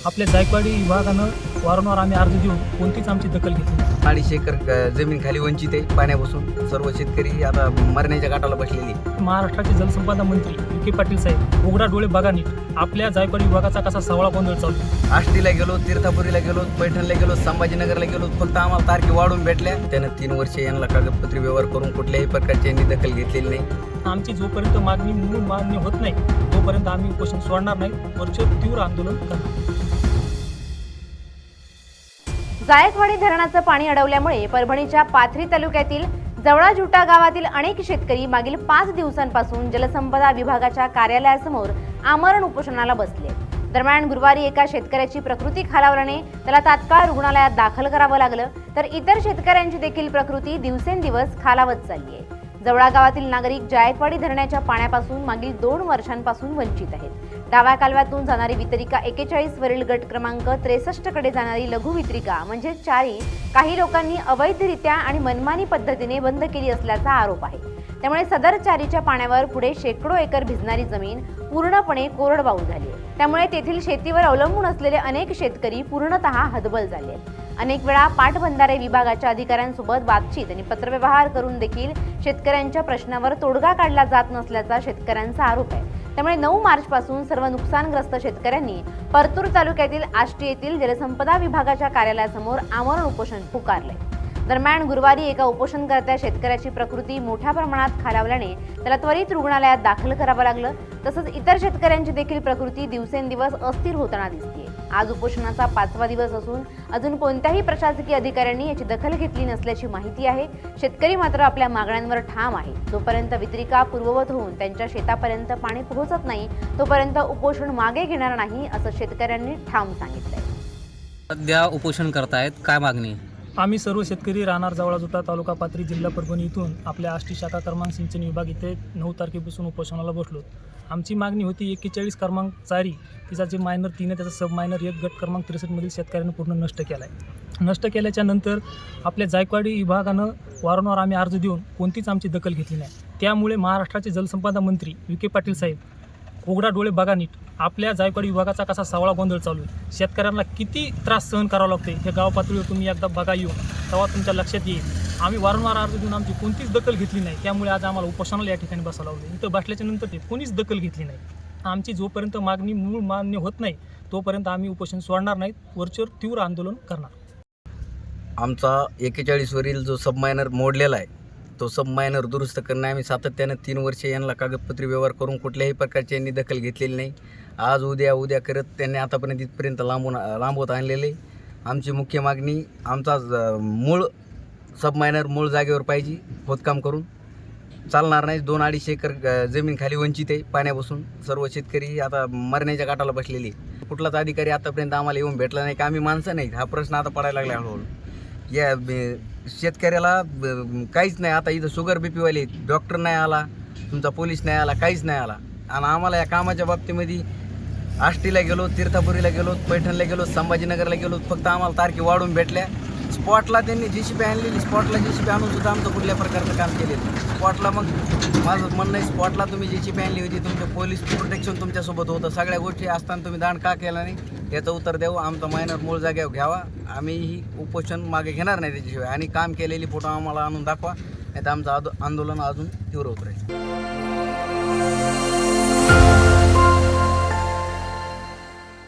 आपल्या जायकवाडी विभागानं वारंवार आम्ही अर्ज देऊन कोणतीच आमची दखल घेतली नाही. 250 एकर जमीन खाली वंचित आहे पाण्यापासून. सर्व शेतकरी आता मरण्याच्या काठाला बसलेली. महाराष्ट्राचे जलसंपदा मंत्री विखे पाटील साहेब उघडा डोळे बघा नीट. आपल्या जायकवाडी विभागाचा कसा सावळा गोंधळ चालू आहे. आष्टीला गेलो, तीर्थापुरीला गेलो, पैठणला गेलो, संभाजीनगरला गेलो, फक्त आम्हाला तारखे वाढून भेटल्या. त्यानं 3 वर्षे यांना कागदपत्री व्यवहार करून कुठल्याही प्रकारची यांनी दखल घेतलेली नाही. आमची जोपर्यंत मागणी मूळ मान्य होत नाही तोपर्यंत आम्ही उपोषण सोडणार नाही. वरचेवर तीव्र आंदोलन करणार. जायकवाडी धरणाचं पाणी अडवल्यामुळे परभणीच्या पाथरी तालुक्यातील जवळाजुटा गावातील अनेक शेतकरी मागील 5 दिवसांपासून जलसंपदा विभागाच्या कार्यालयासमोर आमरण उपोषणाला बसले. दरम्यान गुरुवारी एका शेतकऱ्याची प्रकृती खालावल्याने त्याला तात्काळ रुग्णालयात दाखल करावं लागलं, तर इतर शेतकऱ्यांची देखील प्रकृती दिवसेंदिवस खालावत चालली आहे. जवळा गावातील नागरिक जायकवाडी धरणाच्या पाण्यापासून मागील 2 वर्षांपासून वंचित आहेत. डाव्या कालव्यातून जाणारी वितरिका 41 वरील गट क्रमांक 63 कडे जाणारी लघु वितरिका म्हणजे 4 काही लोकांनी अवैधरित्या आणि मनमानी पद्धतीने बंद केली असल्याचा आरोप आहे. त्यामुळे सदर 4च्या पाण्यावर पुढे शेकडो एकर भिजणारी जमीन पूर्णपणे कोरडवाहू झाली आहे. त्यामुळे तेथील शेतीवर अवलंबून असलेले अनेक शेतकरी पूर्णतः हतबल झाले आहेत. अनेक वेळा पाटबंधारे विभागाच्या अधिकाऱ्यांसोबत बातचीत आणि पत्रव्यवहार करून देखील शेतकऱ्यांच्या प्रश्नावर तोडगा काढला जात नसल्याचा शेतकऱ्यांचा आरोप आहे. त्यामुळे 9 मार्चपासून सर्व नुकसानग्रस्त शेतकऱ्यांनी परतूर तालुक्यातील आष्टी येथील जलसंपदा विभागाच्या कार्यालयासमोर आमरण उपोषण पुकारले. दरम्यान गुरुवारी एका उपोषणकर्त्या शेतकऱ्याची प्रकृती मोठ्या प्रमाणात खालावल्याने त्याला त्वरित रुग्णालयात दाखल करावं लागलं. तसंच इतर शेतकऱ्यांची देखील प्रकृती दिवसेंदिवस अस्थिर होताना दिसते. आज उपोषणाचा 5वा दिवस असून अजून कोणत्याही प्रशासकीय अधिकाऱ्यांनी याची दखल घेतली नसल्याची माहिती आहे. शेतकरी मात्र आपल्या मागण्यांवर ठाम आहे. जोपर्यंत वितरिका पूर्ववत होऊन त्यांच्या शेतापर्यंत पाणी पोहोचत नाही तोपर्यंत उपोषण मागे घेणार नाही असं शेतकऱ्यांनी ठाम सांगितलंय. सध्या उपोषण करतायत, काय मागणी? आम्ही सर्व शेतकरी राहणार जवळाजुटा तालुका पाथरी जिल्हा परभणी इथून आपल्या आष्टी शाखा क्रमांक सिंचन विभाग इथे 9 तारखेपासून उपोषणाला बसलो. आमची मागणी होती 41 क्रमांक 4 तिचा जे मायनर 3 आहे त्याचा सब मायनर 1 गट क्रमांक 63 मधील शेतकऱ्यांनी पूर्ण नष्ट केला आहे. नष्ट केल्याच्या नंतर आपल्या जायकवाडी विभागानं वारंवार आम्ही अर्ज देऊन कोणतीच आमची दखल घेतली नाही. त्यामुळे महाराष्ट्राचे जलसंपदा मंत्री विखे पाटील साहेब उघडा डोळे बघा नीट. आपल्या जायकवाडी विभागाचा कसा सावळा गोंधळ चालू आहे. शेतकऱ्यांना किती त्रास सहन करावा लागते हे गाव पातळीवर तुम्ही एकदा बघा येऊन तेव्हा तुमच्या लक्षात येईल. आम्ही वारंवार अर्ज देऊन आमची कोणतीच दखल घेतली नाही. त्यामुळे आज आम्हाला उपोषणाला या ठिकाणी बसावं लागलं. इथं बसल्याच्या नंतर ते कोणीच दखल घेतली नाही. आमची जोपर्यंत मागणी मूळ मान्य होत नाही तोपर्यंत आम्ही उपोषण सोडणार नाहीत. वरचेवर तीव्र आंदोलन करणार. आमचा 41 वरील जो सबमायनर मोडलेला आहे तो सबमायनर दुरुस्त करणे आम्ही सातत्यानं 3 वर्षे यांना कागदपत्री व्यवहार करून कुठल्याही प्रकारची यांनी दखल घेतलेली नाही. आज उद्या करत त्यांनी आतापर्यंत इथपर्यंत लांबवत आणलेले. आमची मुख्य मागणी आमचा मूळ सबमायनर मूळ जागेवर पाहिजे. खोदकाम करून चालणार नाही. 2-2.5 एकर जमीन खाली वंचित आहे पाण्यापासून. सर्व शेतकरी आता मरण्याच्या काठाला बसलेली. कुठलाच अधिकारी आतापर्यंत आम्हाला येऊन भेटला नाही. का आम्ही माणसं नाही. हा प्रश्न आता पडायला लागला हळूहळू. या शेतकऱ्याला काहीच नाही. आता इथं शुगर बीपीवाले डॉक्टर नाही आला, तुमचा पोलीस नाही आला, काहीच नाही आला. आणि आम्हाला या कामाच्या बाबतीमध्ये आष्टीला गेलो, तीर्थापुरीला गेलो, पैठणला गेलो, संभाजीनगरला गेलो, फक्त आम्हाला तारखे वाढून भेटल्या. स्पॉटला त्यांनी JCB आणलेली. स्पॉटला JCB आणून सुद्धा आमचं कुठल्या प्रकारचं काम केलेलं. स्पॉटला मग माझं म्हणणं आहे स्पॉटला तुम्ही JCB आणली होती, तुमचं पोलीस प्रोटेक्शन तुमच्यासोबत होतं, सगळ्या गोष्टी असताना तुम्ही दांड का केला नाही याचं उत्तर द्यावं. आमचा मायनर मूळ जागेवर घ्यावा. आम्ही ही उपोषण मागे घेणार नाही त्याच्याशिवाय. आणि काम केलेली फोटो आम्हाला आणून दाखवा, नाही तर आमचं आंदोलन अजून तीव्र होत राहील.